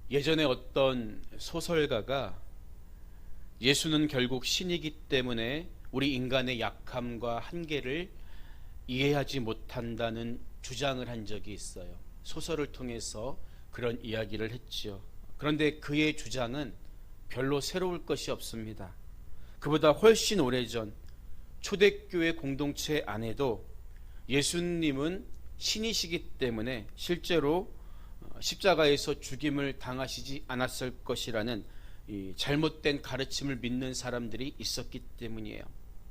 예전에 어떤 소설가가 예수는 결국 신이기 때문에 우리 인간의 약함과 한계를 이해하지 못한다는 주장을 한 적이 있어요. 소설을 통해서 그런 이야기를 했지요. 그런데 그의 주장은 별로 새로울 것이 없습니다. 그보다 훨씬 오래전 초대교회 공동체 안에도 예수님은 신이시기 때문에 실제로 십자가에서 죽임을 당하시지 않았을 것이라는 이 잘못된 가르침을 믿는 사람들이 있었기 때문이에요.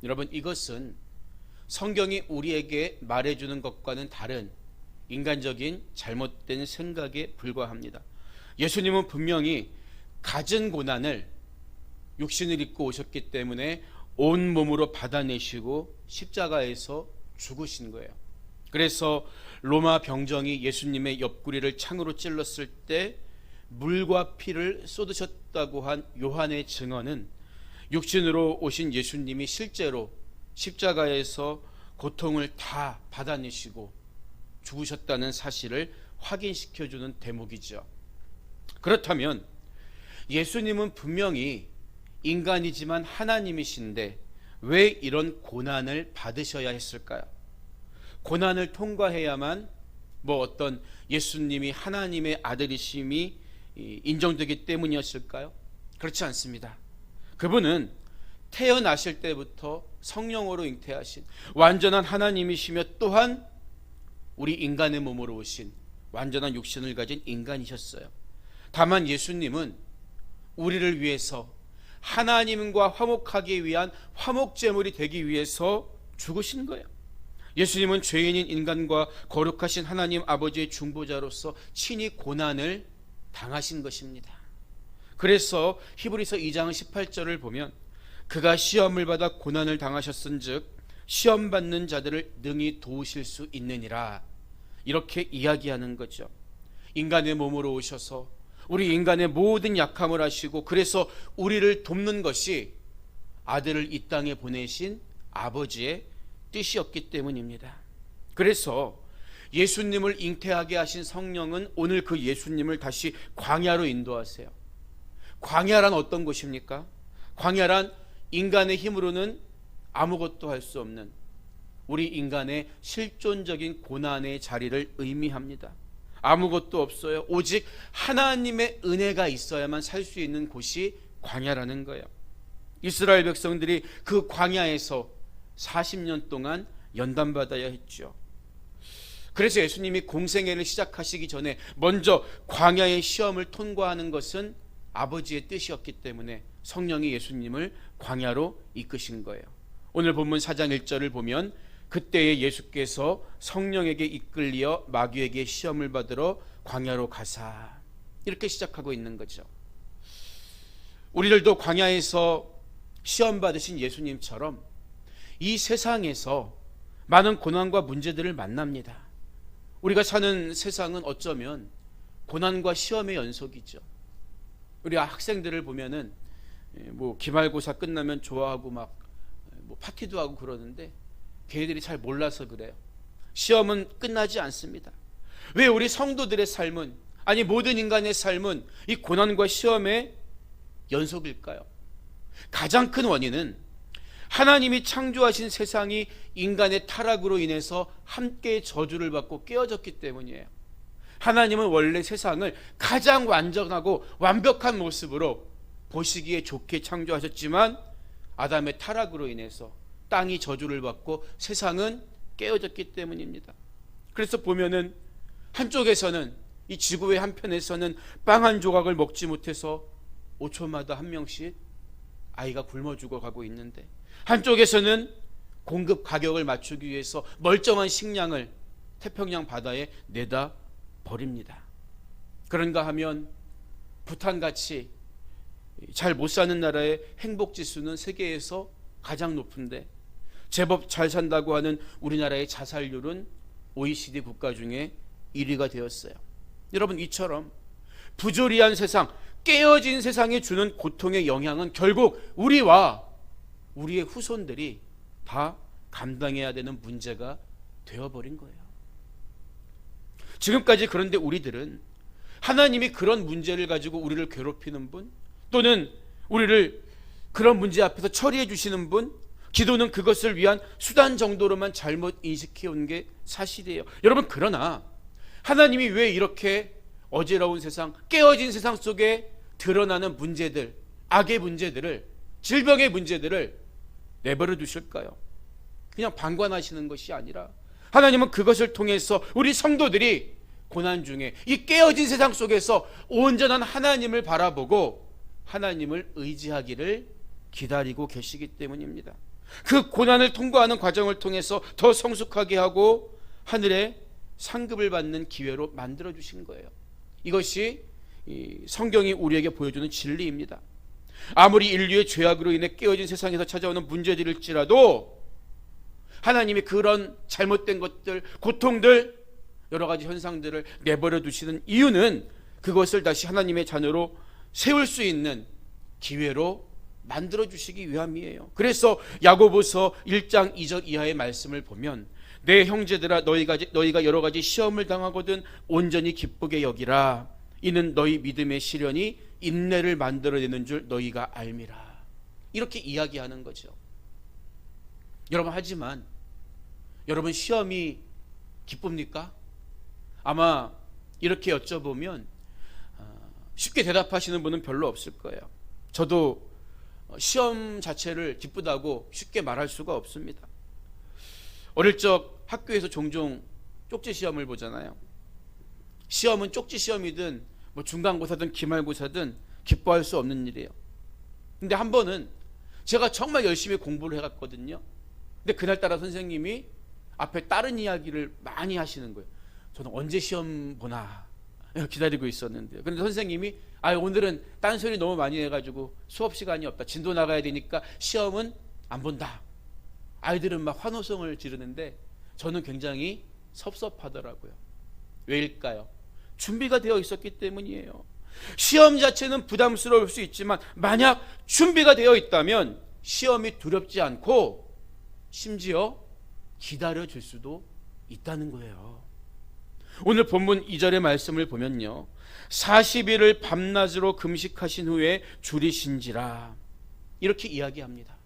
여러분, 이것은 성경이 우리에게 말해주는 것과는 다른 인간적인 잘못된 생각에 불과합니다. 예수님은 분명히 갖은 고난을 육신을 입고 오셨기 때문에 온 몸으로 받아내시고 십자가에서 죽으신 거예요. 그래서 로마 병정이 예수님의 옆구리를 창으로 찔렀을 때 물과 피를 쏟으셨다고 한 요한의 증언은 육신으로 오신 예수님이 실제로 십자가에서 고통을 다 받아내시고 죽으셨다는 사실을 확인시켜주는 대목이죠. 그렇다면 예수님은 분명히 인간이지만 하나님이신데 왜 이런 고난을 받으셔야 했을까요? 고난을 통과해야만 어떤 예수님이 하나님의 아들이심이 인정되기 때문이었을까요? 그렇지 않습니다. 그분은 태어나실 때부터 성령으로 잉태하신 완전한 하나님이시며 또한 우리 인간의 몸으로 오신 완전한 육신을 가진 인간이셨어요. 다만 예수님은 우리를 위해서 하나님과 화목하기 위한 화목제물이 되기 위해서 죽으신 거예요. 예수님은 죄인인 인간과 거룩하신 하나님 아버지의 중보자로서 친히 고난을 당하신 것입니다. 그래서 히브리서 2장 18절을 보면 그가 시험을 받아 고난을 당하셨은즉 시험 받는 자들을 능히 도우실 수 있느니라, 이렇게 이야기하는 거죠. 인간의 몸으로 오셔서 우리 인간의 모든 약함을 하시고 그래서 우리를 돕는 것이 아들을 이 땅에 보내신 아버지의 뜻이었기 때문입니다. 그래서 예수님을 잉태하게 하신 성령은 오늘 그 예수님을 다시 광야로 인도하세요. 광야란 어떤 곳입니까? 광야란 인간의 힘으로는 아무것도 할 수 없는 우리 인간의 실존적인 고난의 자리를 의미합니다. 아무것도 없어요. 오직 하나님의 은혜가 있어야만 살 수 있는 곳이 광야라는 거예요. 이스라엘 백성들이 그 광야에서 40년 동안 연단받아야 했죠. 그래서 예수님이 공생애를 시작하시기 전에 먼저 광야의 시험을 통과하는 것은 아버지의 뜻이었기 때문에 성령이 예수님을 광야로 이끄신 거예요. 오늘 본문 4장 1절을 보면 그때에 예수께서 성령에게 이끌려 마귀에게 시험을 받으러 광야로 가사, 이렇게 시작하고 있는 거죠. 우리들도 광야에서 시험 받으신 예수님처럼 이 세상에서 많은 고난과 문제들을 만납니다. 우리가 사는 세상은 어쩌면 고난과 시험의 연속이죠. 우리 학생들을 보면은 기말고사 끝나면 좋아하고 파티도 하고 그러는데 걔들이 잘 몰라서 그래요. 시험은 끝나지 않습니다. 왜 우리 성도들의 삶은, 아니 모든 인간의 삶은 이 고난과 시험의 연속일까요? 가장 큰 원인은 하나님이 창조하신 세상이 인간의 타락으로 인해서 함께 저주를 받고 깨어졌기 때문이에요. 하나님은 원래 세상을 가장 완전하고 완벽한 모습으로 보시기에 좋게 창조하셨지만 아담의 타락으로 인해서 땅이 저주를 받고 세상은 깨어졌기 때문입니다. 그래서 보면은 한쪽에서는, 이 지구의 한편에서는 빵 한 조각을 먹지 못해서 5초마다 한 명씩 아이가 굶어 죽어가고 있는데, 한쪽에서는 공급 가격을 맞추기 위해서 멀쩡한 식량을 태평양 바다에 내다 버립니다. 그런가 하면 부탄같이 잘 못 사는 나라의 행복지수는 세계에서 가장 높은데 제법 잘 산다고 하는 우리나라의 자살률은 OECD 국가 중에 1위가 되었어요. 여러분, 이처럼 부조리한 세상, 깨어진 세상이 주는 고통의 영향은 결국 우리와 우리의 후손들이 다 감당해야 되는 문제가 되어버린 거예요. 지금까지 그런데 우리들은 하나님이 그런 문제를 가지고 우리를 괴롭히는 분, 또는 우리를 그런 문제 앞에서 처리해 주시는 분, 기도는 그것을 위한 수단 정도로만 잘못 인식해 온 게 사실이에요. 여러분, 그러나 하나님이 왜 이렇게 어지러운 세상, 깨어진 세상 속에 드러나는 문제들, 악의 문제들을, 질병의 문제들을 내버려 두실까요? 그냥 방관하시는 것이 아니라 하나님은 그것을 통해서 우리 성도들이 고난 중에 이 깨어진 세상 속에서 온전한 하나님을 바라보고 하나님을 의지하기를 기다리고 계시기 때문입니다. 그 고난을 통과하는 과정을 통해서 더 성숙하게 하고 하늘의 상급을 받는 기회로 만들어 주신 거예요. 이것이 성경이 우리에게 보여주는 진리입니다. 아무리 인류의 죄악으로 인해 깨어진 세상에서 찾아오는 문제들일지라도 하나님이 그런 잘못된 것들, 고통들, 여러 가지 현상들을 내버려 두시는 이유는 그것을 다시 하나님의 자녀로 세울 수 있는 기회로 만들어 주시기 위함이에요. 그래서 야고보서 1장 2절 이하의 말씀을 보면, 내 형제들아, 너희가 여러 가지 시험을 당하거든 온전히 기쁘게 여기라. 이는 너희 믿음의 시련이 인내를 만들어내는 줄 너희가 알미라. 이렇게 이야기하는 거죠. 여러분, 하지만 여러분, 시험이 기쁩니까? 아마 이렇게 여쭤보면 쉽게 대답하시는 분은 별로 없을 거예요. 저도 시험 자체를 기쁘다고 쉽게 말할 수가 없습니다. 어릴 적 학교에서 종종 쪽지 시험을 보잖아요. 시험은 쪽지 시험이든 뭐 중간고사든 기말고사든 기뻐할 수 없는 일이에요. 근데 한 번은 제가 정말 열심히 공부를 해갔거든요. 근데 그날따라 선생님이 앞에 다른 이야기를 많이 하시는 거예요. 저는 언제 시험 보나 기다리고 있었는데요. 그런데 선생님이 오늘은 딴소리 너무 많이 해가지고 수업 시간이 없다, 진도 나가야 되니까 시험은 안 본다. 아이들은 막 환호성을 지르는데 저는 굉장히 섭섭하더라고요. 왜일까요? 준비가 되어 있었기 때문이에요. 시험 자체는 부담스러울 수 있지만 만약 준비가 되어 있다면 시험이 두렵지 않고 심지어 기다려줄 수도 있다는 거예요. 오늘 본문 2절의 말씀을 보면요, 40일을 밤낮으로 금식하신 후에 줄이신지라, 이렇게 이야기합니다.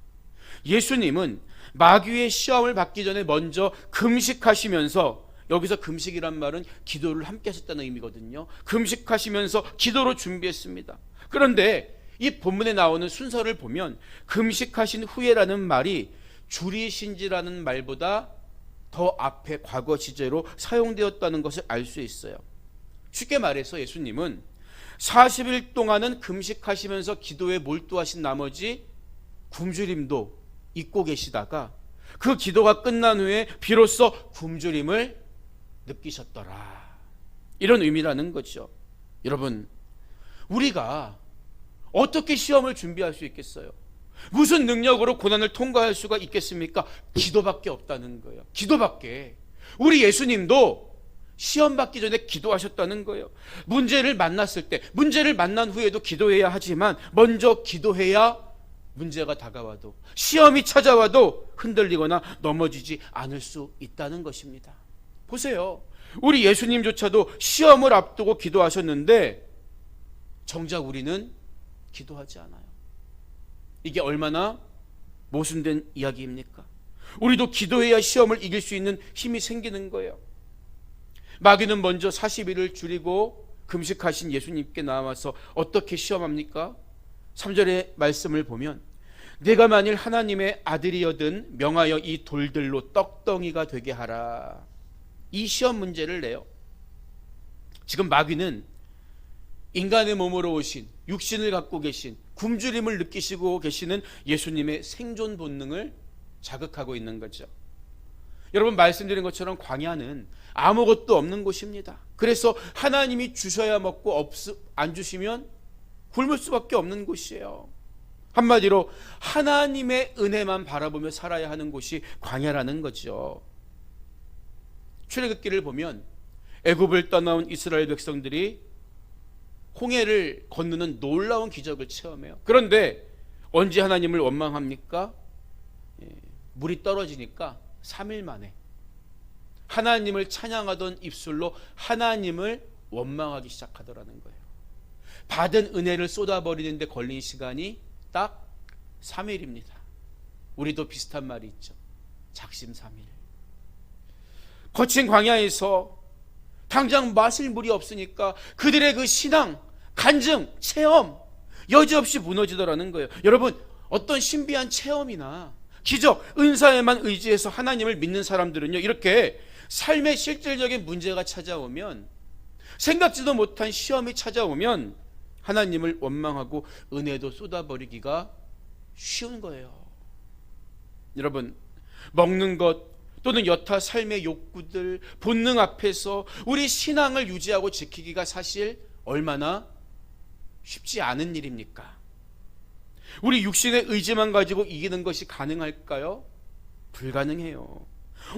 예수님은 마귀의 시험을 받기 전에 먼저 금식하시면서, 여기서 금식이란 말은 기도를 함께 하셨다는 의미거든요. 금식하시면서 기도로 준비했습니다. 그런데 이 본문에 나오는 순서를 보면 금식하신 후에라는 말이 줄이신지라는 말보다 더 앞에 과거 시제로 사용되었다는 것을 알 수 있어요. 쉽게 말해서 예수님은 40일 동안은 금식하시면서 기도에 몰두하신 나머지 굶주림도 잊고 계시다가 그 기도가 끝난 후에 비로소 굶주림을 느끼셨더라, 이런 의미라는 거죠. 여러분, 우리가 어떻게 시험을 준비할 수 있겠어요? 무슨 능력으로 고난을 통과할 수가 있겠습니까? 기도밖에 없다는 거예요. 기도밖에. 우리 예수님도 시험 받기 전에 기도하셨다는 거예요. 문제를 만났을 때, 문제를 만난 후에도 기도해야 하지만 먼저 기도해야 문제가 다가와도, 시험이 찾아와도 흔들리거나 넘어지지 않을 수 있다는 것입니다. 보세요, 우리 예수님조차도 시험을 앞두고 기도하셨는데 정작 우리는 기도하지 않아요. 이게 얼마나 모순된 이야기입니까? 우리도 기도해야 시험을 이길 수 있는 힘이 생기는 거예요. 마귀는 먼저 40일을 줄이고 금식하신 예수님께 나와서 어떻게 시험합니까? 3절의 말씀을 보면, 내가 만일 하나님의 아들이여든 명하여 이 돌들로 떡덩이가 되게 하라. 이 시험 문제를 내요. 지금 마귀는 인간의 몸으로 오신, 육신을 갖고 계신, 굶주림을 느끼시고 계시는 예수님의 생존 본능을 자극하고 있는 거죠. 여러분, 말씀드린 것처럼 광야는 아무것도 없는 곳입니다. 그래서 하나님이 주셔야 먹고 안 주시면 굶을 수밖에 없는 곳이에요. 한마디로 하나님의 은혜만 바라보며 살아야 하는 곳이 광야라는 거죠. 출애굽기를 보면 애굽을 떠나온 이스라엘 백성들이 홍해를 건너는 놀라운 기적을 체험해요. 그런데 언제 하나님을 원망합니까? 물이 떨어지니까 3일 만에 하나님을 찬양하던 입술로 하나님을 원망하기 시작하더라는 거예요. 받은 은혜를 쏟아버리는데 걸린 시간이 딱 3일입니다. 우리도 비슷한 말이 있죠. 작심삼일. 거친 광야에서 당장 마실 물이 없으니까 그들의 그 신앙, 간증, 체험 여지없이 무너지더라는 거예요. 여러분, 어떤 신비한 체험이나 기적, 은사에만 의지해서 하나님을 믿는 사람들은요, 이렇게 삶의 실질적인 문제가 찾아오면, 생각지도 못한 시험이 찾아오면 하나님을 원망하고 은혜도 쏟아버리기가 쉬운 거예요. 여러분, 먹는 것 또는 여타 삶의 욕구들, 본능 앞에서 우리 신앙을 유지하고 지키기가 사실 얼마나 쉽지 않은 일입니까? 우리 육신의 의지만 가지고 이기는 것이 가능할까요? 불가능해요.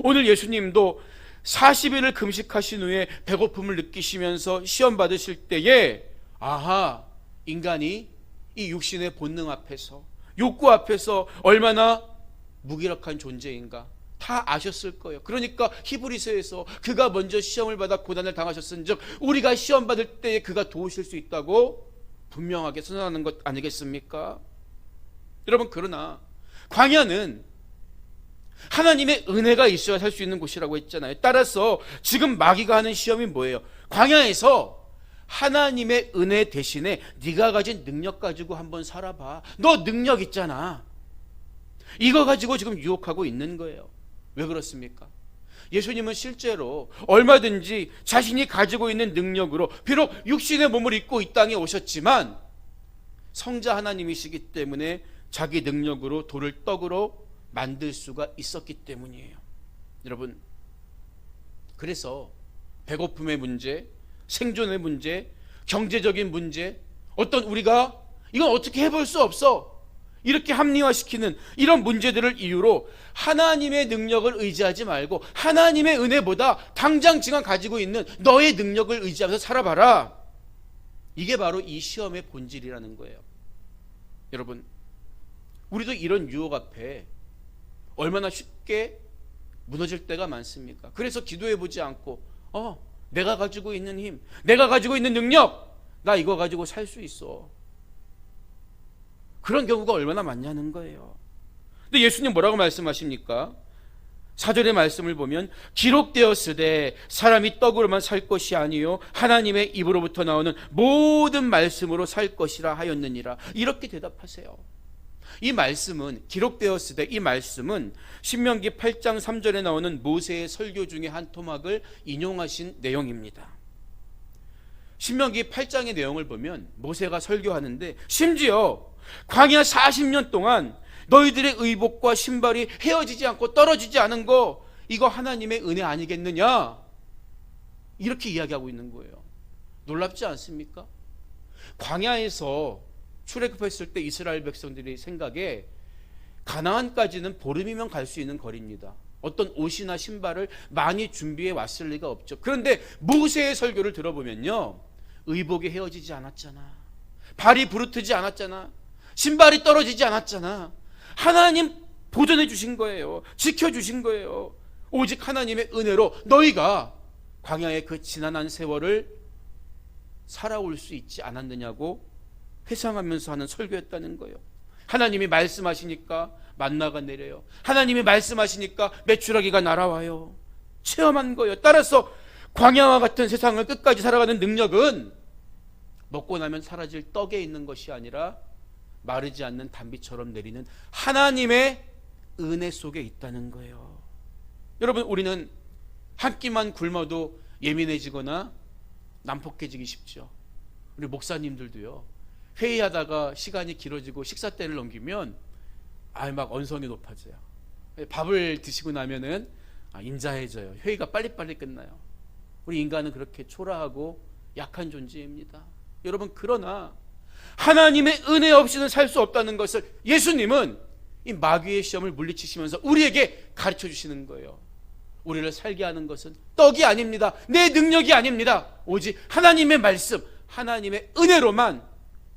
오늘 예수님도 40일을 금식하신 후에 배고픔을 느끼시면서 시험 받으실 때에 아하, 인간이 이 육신의 본능 앞에서, 욕구 앞에서 얼마나 무기력한 존재인가 다 아셨을 거예요. 그러니까 히브리서에서 그가 먼저 시험을 받아 고난을 당하셨은즉 우리가 시험 받을 때에 그가 도우실 수 있다고 분명하게 선언하는 것 아니겠습니까? 여러분, 그러나 광야는 하나님의 은혜가 있어야 살 수 있는 곳이라고 했잖아요. 따라서 지금 마귀가 하는 시험이 뭐예요? 광야에서 하나님의 은혜 대신에 네가 가진 능력 가지고 한번 살아봐. 너 능력 있잖아. 이거 가지고 지금 유혹하고 있는 거예요. 왜 그렇습니까? 예수님은 실제로 얼마든지 자신이 가지고 있는 능력으로 비록 육신의 몸을 입고 이 땅에 오셨지만 성자 하나님이시기 때문에 자기 능력으로 돌을 떡으로 만들 수가 있었기 때문이에요. 여러분, 그래서 배고픔의 문제, 생존의 문제, 경제적인 문제, 어떤 우리가 이건 어떻게 해볼 수 없어 이렇게 합리화시키는 이런 문제들을 이유로 하나님의 능력을 의지하지 말고 하나님의 은혜보다 당장 지금 가지고 있는 너의 능력을 의지하면서 살아봐라. 이게 바로 이 시험의 본질이라는 거예요. 여러분, 우리도 이런 유혹 앞에 얼마나 쉽게 무너질 때가 많습니까? 그래서 기도해보지 않고 내가 가지고 있는 힘, 내가 가지고 있는 능력, 나 이거 가지고 살 수 있어. 그런 경우가 얼마나 많냐는 거예요. 근데 예수님 뭐라고 말씀하십니까? 4절의 말씀을 보면 기록되었으되 사람이 떡으로만 살 것이 아니요 하나님의 입으로부터 나오는 모든 말씀으로 살 것이라 하였느니라. 이렇게 대답하세요. 이 말씀은 기록되었으되 이 말씀은 신명기 8장 3절에 나오는 모세의 설교 중에 한 토막을 인용하신 내용입니다. 신명기 8장의 내용을 보면 모세가 설교하는데 심지어 광야 40년 동안 너희들의 의복과 신발이 헤어지지 않고 떨어지지 않은 거 이거 하나님의 은혜 아니겠느냐 이렇게 이야기하고 있는 거예요. 놀랍지 않습니까? 광야에서 출애굽했을 때 이스라엘 백성들의 생각에 가나안까지는 보름이면 갈 수 있는 거리입니다. 어떤 옷이나 신발을 많이 준비해 왔을 리가 없죠. 그런데 모세의 설교를 들어보면요, 의복이 헤어지지 않았잖아, 발이 부르트지 않았잖아, 신발이 떨어지지 않았잖아. 하나님 보존해 주신 거예요. 지켜주신 거예요. 오직 하나님의 은혜로 너희가 광야의 그 지난한 세월을 살아올 수 있지 않았느냐고 회상하면서 하는 설교였다는 거예요. 하나님이 말씀하시니까 만나가 내려요. 하나님이 말씀하시니까 메추라기가 날아와요. 체험한 거예요. 따라서 광야와 같은 세상을 끝까지 살아가는 능력은 먹고 나면 사라질 떡에 있는 것이 아니라 마르지 않는 단비처럼 내리는 하나님의 은혜 속에 있다는 거예요. 여러분, 우리는 한 끼만 굶어도 예민해지거나 난폭해지기 쉽죠. 우리 목사님들도요, 회의하다가 시간이 길어지고 식사 때를 넘기면 막 언성이 높아져요. 밥을 드시고 나면은 인자해져요. 회의가 빨리빨리 끝나요. 우리 인간은 그렇게 초라하고 약한 존재입니다. 여러분, 그러나 하나님의 은혜 없이는 살 수 없다는 것을 예수님은 이 마귀의 시험을 물리치시면서 우리에게 가르쳐 주시는 거예요. 우리를 살게 하는 것은 떡이 아닙니다. 내 능력이 아닙니다. 오직 하나님의 말씀, 하나님의 은혜로만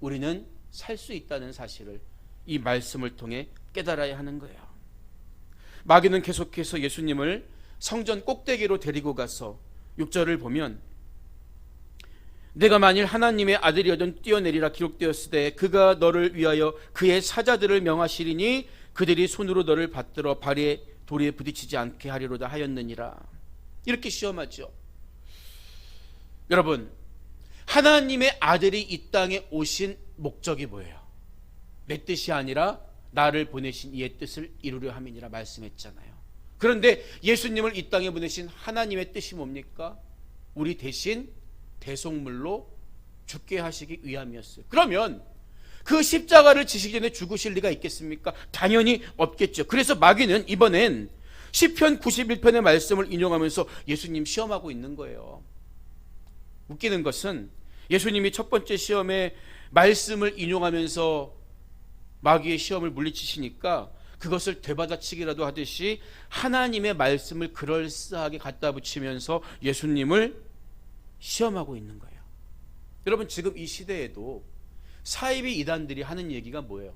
우리는 살 수 있다는 사실을 이 말씀을 통해 깨달아야 하는 거예요. 마귀는 계속해서 예수님을 성전 꼭대기로 데리고 가서 6절을 보면 내가 만일 하나님의 아들이어든 뛰어내리라 기록되었을 때 그가 너를 위하여 그의 사자들을 명하시리니 그들이 손으로 너를 받들어 발에 돌에 부딪히지 않게 하리로다 하였느니라. 이렇게 시험하죠. 여러분, 하나님의 아들이 이 땅에 오신 목적이 뭐예요? 내 뜻이 아니라 나를 보내신 이의 뜻을 이루려 함이니라 말씀했잖아요. 그런데 예수님을 이 땅에 보내신 하나님의 뜻이 뭡니까? 우리 대신 대속물로 죽게 하시기 위함이었어요. 그러면 그 십자가를 지시기 전에 죽으실 리가 있겠습니까? 당연히 없겠죠. 그래서 마귀는 이번엔 시편 91편의 말씀을 인용하면서 예수님 시험하고 있는 거예요. 웃기는 것은 예수님이 첫 번째 시험에 말씀을 인용하면서 마귀의 시험을 물리치시니까 그것을 되받아치기라도 하듯이 하나님의 말씀을 그럴싸하게 갖다 붙이면서 예수님을 시험하고 있는 거예요. 여러분, 지금 이 시대에도 사이비 이단들이 하는 얘기가 뭐예요?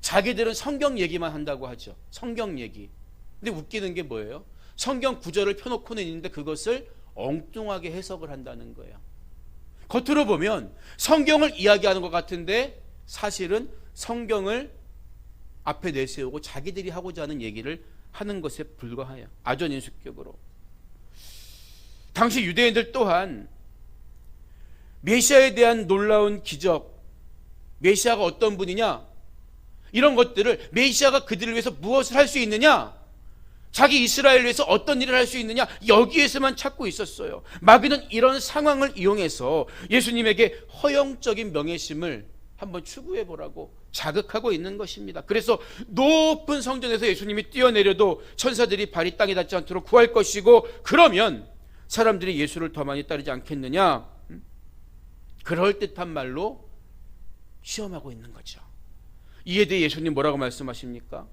자기들은 성경 얘기만 한다고 하죠. 성경 얘기. 근데 웃기는 게 뭐예요? 성경 구절을 펴놓고는 있는데 그것을 엉뚱하게 해석을 한다는 거예요. 겉으로 보면 성경을 이야기하는 것 같은데 사실은 성경을 앞에 내세우고 자기들이 하고자 하는 얘기를 하는 것에 불과해요. 아전인수격으로. 당시 유대인들 또한 메시아에 대한 놀라운 기적, 메시아가 어떤 분이냐, 이런 것들을, 메시아가 그들을 위해서 무엇을 할 수 있느냐, 자기 이스라엘을 위해서 어떤 일을 할 수 있느냐, 여기에서만 찾고 있었어요. 마귀는 이런 상황을 이용해서 예수님에게 허영적인 명예심을 한번 추구해 보라고 자극하고 있는 것입니다. 그래서 높은 성전에서 예수님이 뛰어내려도 천사들이 발이 땅에 닿지 않도록 구할 것이고, 그러면 사람들이 예수를 더 많이 따르지 않겠느냐, 그럴듯한 말로 시험하고 있는 거죠. 이에 대해 예수님 뭐라고 말씀하십니까?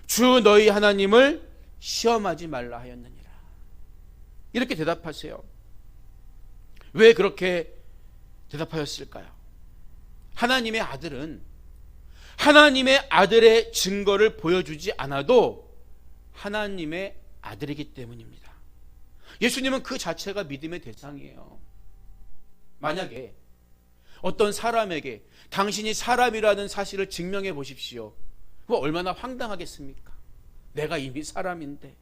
주 너희 하나님을 시험하지 말라 하였느니라. 이렇게 대답하세요. 왜 그렇게 대답하였을까요? 하나님의 아들은 하나님의 아들의 증거를 보여주지 않아도 하나님의 아들이기 때문입니다. 예수님은 그 자체가 믿음의 대상이에요. 만약에 어떤 사람에게 당신이 사람이라는 사실을 증명해 보십시오. 그거 얼마나 황당하겠습니까? 내가 이미 사람인데.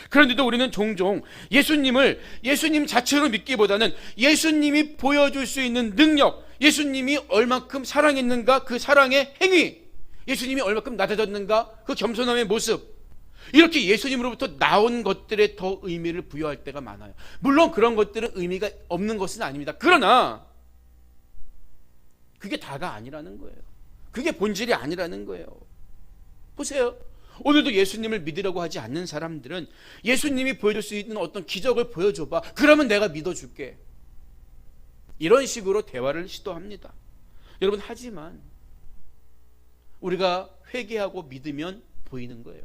그런데도 우리는 종종 예수님 자체로 믿기보다는 예수님이 보여줄 수 있는 능력, 예수님이 얼마큼 사랑했는가, 그 사랑의 행위, 예수님이 얼마큼 낮아졌는가, 그 겸손함의 모습, 이렇게 예수님으로부터 나온 것들에 더 의미를 부여할 때가 많아요. 물론 그런 것들은 의미가 없는 것은 아닙니다. 그러나 그게 다가 아니라는 거예요. 그게 본질이 아니라는 거예요. 보세요. 오늘도 예수님을 믿으려고 하지 않는 사람들은 예수님이 보여줄 수 있는 어떤 기적을 보여줘봐, 그러면 내가 믿어줄게, 이런 식으로 대화를 시도합니다. 여러분, 하지만 우리가 회개하고 믿으면 보이는 거예요.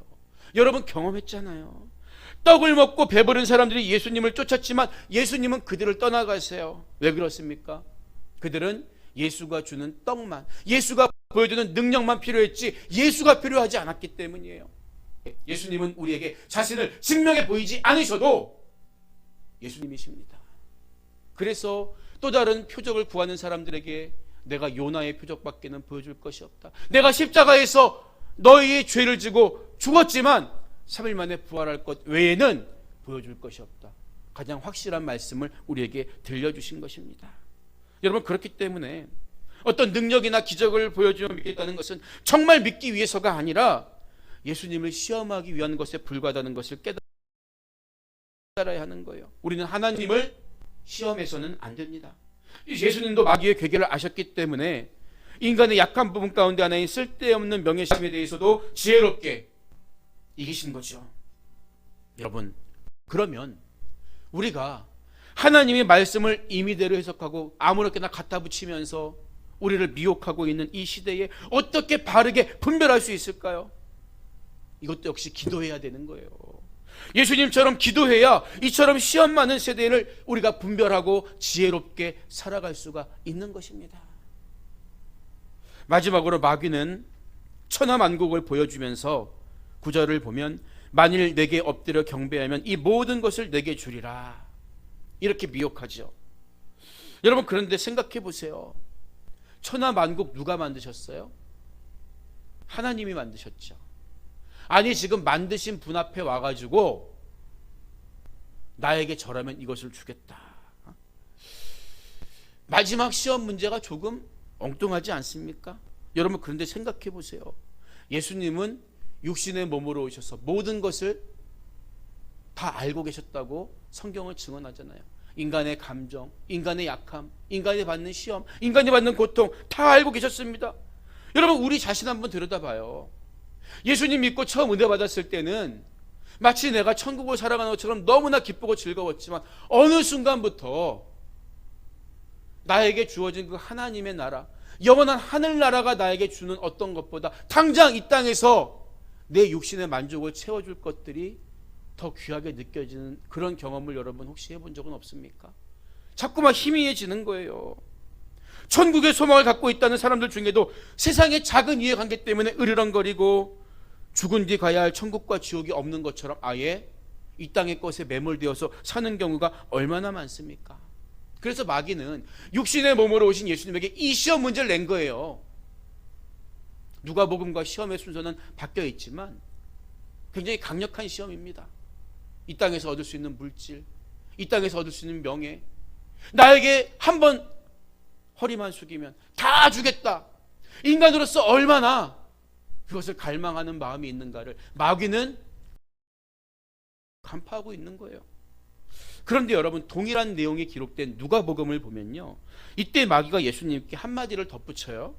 여러분 경험했잖아요. 떡을 먹고 배부른 사람들이 예수님을 쫓았지만 예수님은 그들을 떠나가세요. 왜 그렇습니까? 그들은 예수가 주는 떡만, 예수가 보여주는 능력만 필요했지 예수가 필요하지 않았기 때문이에요. 예수님은 우리에게 자신을 증명해 보이지 않으셔도 예수님이십니다. 그래서 또 다른 표적을 구하는 사람들에게 내가 요나의 표적밖에는 보여줄 것이 없다, 내가 십자가에서 너희의 죄를 지고 죽었지만 3일 만에 부활할 것 외에는 보여줄 것이 없다, 가장 확실한 말씀을 우리에게 들려주신 것입니다. 여러분, 그렇기 때문에 어떤 능력이나 기적을 보여주면 믿겠다는 것은 정말 믿기 위해서가 아니라 예수님을 시험하기 위한 것에 불과하다는 것을 깨달아야 하는 거예요. 우리는 하나님을 시험해서는 안 됩니다. 예수님도 마귀의 괴계를 아셨기 때문에 인간의 약한 부분 가운데 하나인 쓸데없는 명예심에 대해서도 지혜롭게 이기신 거죠. 여러분, 그러면 우리가 하나님의 말씀을 임의대로 해석하고 아무렇게나 갖다 붙이면서 우리를 미혹하고 있는 이 시대에 어떻게 바르게 분별할 수 있을까요? 이것도 역시 기도해야 되는 거예요. 예수님처럼 기도해야 이처럼 시험 많은 세대를 우리가 분별하고 지혜롭게 살아갈 수가 있는 것입니다. 마지막으로 마귀는 천하만국을 보여주면서 9절을 보면 만일 내게 엎드려 경배하면 이 모든 것을 내게 주리라, 이렇게 미혹하죠. 여러분, 그런데 생각해 보세요. 천하만국 누가 만드셨어요? 하나님이 만드셨죠. 아니, 지금 만드신 분 앞에 와가지고 나에게 절하면 이것을 주겠다. 마지막 시험 문제가 조금 엉뚱하지 않습니까? 여러분, 그런데 생각해 보세요. 예수님은 육신의 몸으로 오셔서 모든 것을 다 알고 계셨다고 성경을 증언하잖아요. 인간의 감정, 인간의 약함, 인간이 받는 시험, 인간이 받는 고통 다 알고 계셨습니다. 여러분, 우리 자신 한번 들여다봐요. 예수님 믿고 처음 은혜 받았을 때는 마치 내가 천국을 살아가는 것처럼 너무나 기쁘고 즐거웠지만 어느 순간부터 나에게 주어진 그 하나님의 나라, 영원한 하늘나라가 나에게 주는 어떤 것보다 당장 이 땅에서 내 육신의 만족을 채워줄 것들이 더 귀하게 느껴지는 그런 경험을 여러분 혹시 해본 적은 없습니까? 자꾸만 희미해지는 거예요. 천국의 소망을 갖고 있다는 사람들 중에도 세상의 작은 이해관계 때문에 으르렁거리고 죽은 뒤 가야 할 천국과 지옥이 없는 것처럼 아예 이 땅의 것에 매몰되어서 사는 경우가 얼마나 많습니까? 그래서 마귀는 육신의 몸으로 오신 예수님에게 이 시험 문제를 낸 거예요. 누가복음과 시험의 순서는 바뀌어 있지만 굉장히 강력한 시험입니다. 이 땅에서 얻을 수 있는 물질, 이 땅에서 얻을 수 있는 명예, 나에게 한번 허리만 숙이면 다 주겠다, 인간으로서 얼마나 그것을 갈망하는 마음이 있는가를 마귀는 간파하고 있는 거예요. 그런데 여러분, 동일한 내용이 기록된 누가복음을 보면요, 이때 마귀가 예수님께 한마디를 덧붙여요.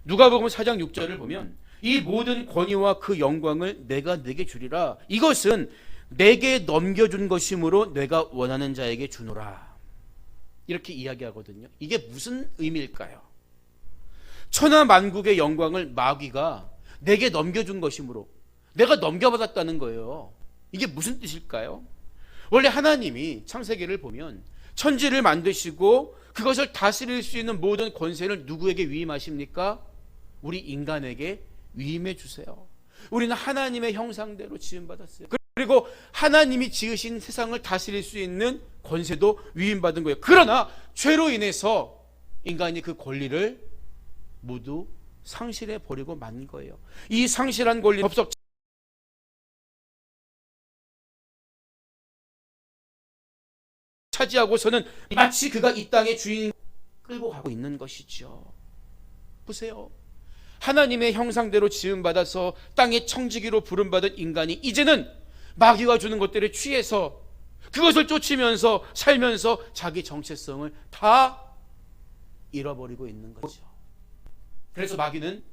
누가복음 4장 6절을 보면 이 모든 권위와 그 영광을 내가 네게 주리라, 이것은 내게 넘겨준 것이므로 내가 원하는 자에게 주노라, 이렇게 이야기하거든요. 이게 무슨 의미일까요? 천하만국의 영광을 마귀가 내게 넘겨준 것이므로 내가 넘겨받았다는 거예요. 이게 무슨 뜻일까요? 원래 하나님이 창세기를 보면 천지를 만드시고 그것을 다스릴 수 있는 모든 권세를 누구에게 위임하십니까? 우리 인간에게 위임해 주세요. 우리는 하나님의 형상대로 지음받았어요. 그리고 하나님이 지으신 세상을 다스릴 수 있는 권세도 위임받은 거예요. 그러나 죄로 인해서 인간이 그 권리를 모두 상실해 버리고 만 거예요. 이 상실한 권리 덥석 차지하고서는 마치 그가 이 땅의 주인 끌고 가고 있는 것이죠. 보세요. 하나님의 형상대로 지음받아서 땅의 청지기로 부름받은 인간이 이제는 마귀가 주는 것들에 취해서 그것을 쫓으면서 살면서 자기 정체성을 다 잃어버리고 있는 거죠. 그래서 마귀는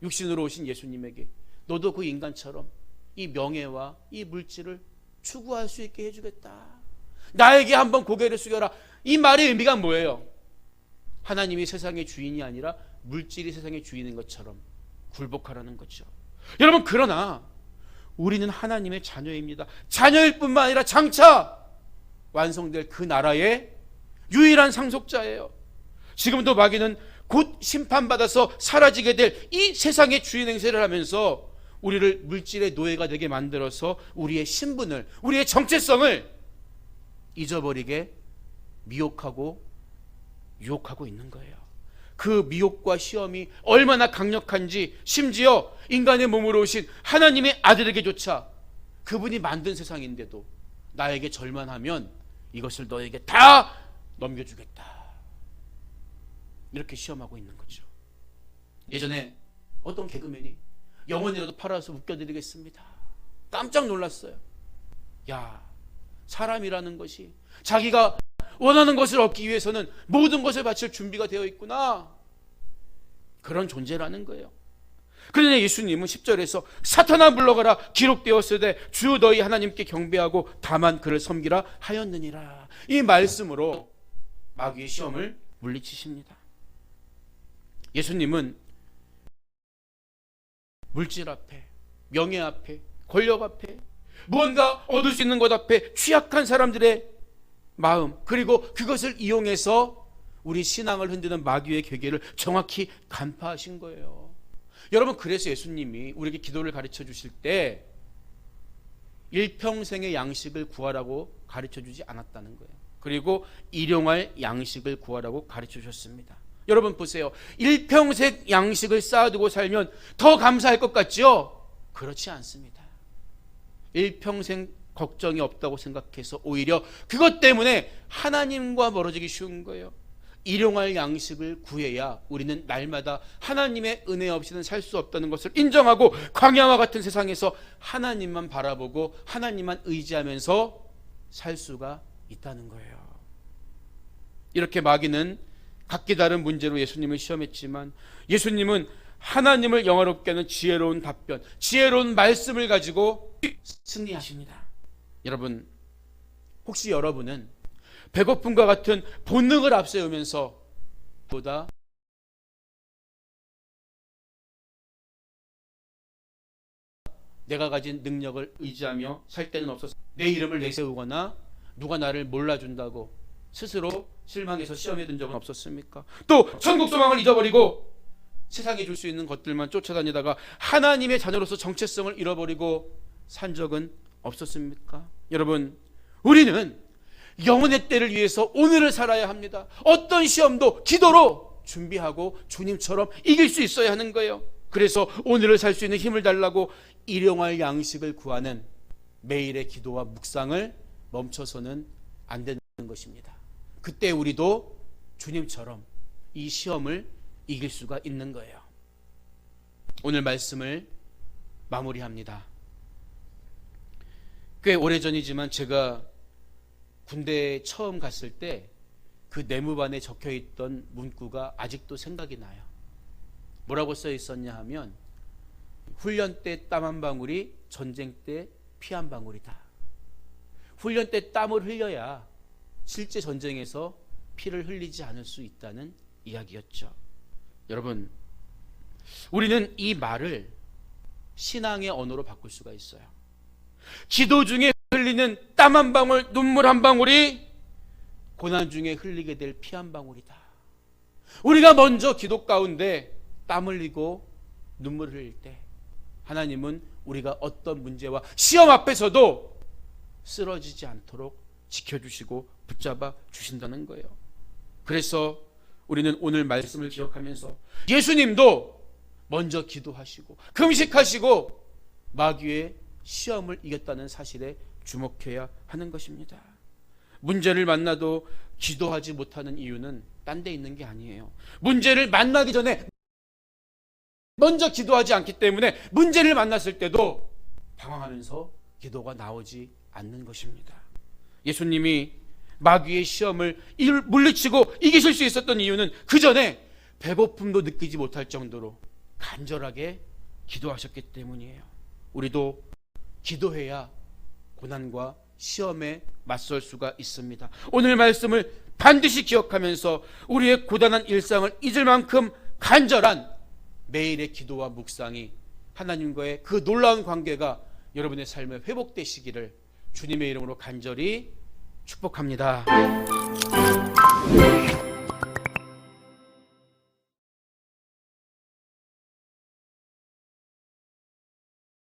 육신으로 오신 예수님에게 너도 그 인간처럼 이 명예와 이 물질을 추구할 수 있게 해주겠다, 나에게 한번 고개를 숙여라. 이 말의 의미가 뭐예요? 하나님이 세상의 주인이 아니라 물질이 세상의 주인인 것처럼 굴복하라는 거죠. 여러분, 그러나 우리는 하나님의 자녀입니다. 자녀일 뿐만 아니라 장차 완성될 그 나라의 유일한 상속자예요. 지금도 마귀는 곧 심판받아서 사라지게 될 이 세상의 주인 행세를 하면서 우리를 물질의 노예가 되게 만들어서 우리의 신분을, 우리의 정체성을 잊어버리게 미혹하고 유혹하고 있는 거예요. 그 미혹과 시험이 얼마나 강력한지 심지어 인간의 몸으로 오신 하나님의 아들에게조차 그분이 만든 세상인데도 나에게 절만 하면 이것을 너에게 다 넘겨주겠다, 이렇게 시험하고 있는 거죠. 예전에 어떤 개그맨이 영혼이라도 팔아서 웃겨드리겠습니다, 깜짝 놀랐어요. 야, 사람이라는 것이 자기가 원하는 것을 얻기 위해서는 모든 것을 바칠 준비가 되어 있구나, 그런 존재라는 거예요. 그러나 예수님은 10절에서 사탄아 물러가라, 기록되었으되 주 너희 하나님께 경배하고 다만 그를 섬기라 하였느니라, 이 말씀으로 마귀의 시험을 물리치십니다. 예수님은 물질 앞에, 명예 앞에, 권력 앞에, 무언가 얻을 수 있는 것 앞에 취약한 사람들의 마음, 그리고 그것을 이용해서 우리 신앙을 흔드는 마귀의 계계를 정확히 간파하신 거예요. 여러분, 그래서 예수님이 우리에게 기도를 가르쳐 주실 때 일평생의 양식을 구하라고 가르쳐 주지 않았다는 거예요. 그리고 일용할 양식을 구하라고 가르쳐 주셨습니다. 여러분 보세요. 일평생 양식을 쌓아두고 살면 더 감사할 것 같죠? 그렇지 않습니다. 일평생 걱정이 없다고 생각해서 오히려 그것 때문에 하나님과 멀어지기 쉬운 거예요. 일용할 양식을 구해야 우리는 날마다 하나님의 은혜 없이는 살 수 없다는 것을 인정하고 광야와 같은 세상에서 하나님만 바라보고 하나님만 의지하면서 살 수가 있다는 거예요. 이렇게 마귀는 각기 다른 문제로 예수님을 시험했지만 예수님은 하나님을 영화롭게 하는 지혜로운 답변, 지혜로운 말씀을 가지고 승리하십니다. 여러분, 혹시 여러분은 배고픔과 같은 본능을 앞세우면서 보다 내가 가진 능력을 의지하며 살 때는 없어서 내 이름을 내세우거나 누가 나를 몰라준다고 스스로 실망해서 시험에 든 적은 없었습니까? 또 천국 소망을 잊어버리고 세상에 줄 수 있는 것들만 쫓아다니다가 하나님의 자녀로서 정체성을 잃어버리고 산 적은 없었습니까? 여러분, 우리는 영혼의 때를 위해서 오늘을 살아야 합니다. 어떤 시험도 기도로 준비하고 주님처럼 이길 수 있어야 하는 거예요. 그래서 오늘을 살 수 있는 힘을 달라고 일용할 양식을 구하는 매일의 기도와 묵상을 멈춰서는 안 되는 것입니다. 그때 우리도 주님처럼 이 시험을 이길 수가 있는 거예요. 오늘 말씀을 마무리합니다. 꽤 오래전이지만 제가 군대에 처음 갔을 때 그 내무반에 적혀있던 문구가 아직도 생각이 나요. 뭐라고 써 있었냐 하면 훈련 때 땀 한 방울이 전쟁 때 피 한 방울이다. 훈련 때 땀을 흘려야 실제 전쟁에서 피를 흘리지 않을 수 있다는 이야기였죠. 여러분, 우리는 이 말을 신앙의 언어로 바꿀 수가 있어요. 기도 중에 흘리는 땀 한 방울, 눈물 한 방울이 고난 중에 흘리게 될 피 한 방울이다. 우리가 먼저 기도 가운데 땀 흘리고 눈물 흘릴 때 하나님은 우리가 어떤 문제와 시험 앞에서도 쓰러지지 않도록 지켜주시고 붙잡아 주신다는 거예요. 그래서 우리는 오늘 말씀을 기억하면서 예수님도 먼저 기도하시고 금식하시고 마귀의 시험을 이겼다는 사실에 주목해야 하는 것입니다. 문제를 만나도 기도하지 못하는 이유는 딴 데 있는 게 아니에요. 문제를 만나기 전에 먼저 기도하지 않기 때문에 문제를 만났을 때도 당황하면서 기도가 나오지 않는 것입니다. 예수님이 마귀의 시험을 물리치고 이기실 수 있었던 이유는 그 전에 배고픔도 느끼지 못할 정도로 간절하게 기도하셨기 때문이에요. 우리도 기도해야 고난과 시험에 맞설 수가 있습니다. 오늘 말씀을 반드시 기억하면서 우리의 고단한 일상을 잊을 만큼 간절한 매일의 기도와 묵상이 하나님과의 그 놀라운 관계가 여러분의 삶에 회복되시기를 주님의 이름으로 간절히 축복합니다.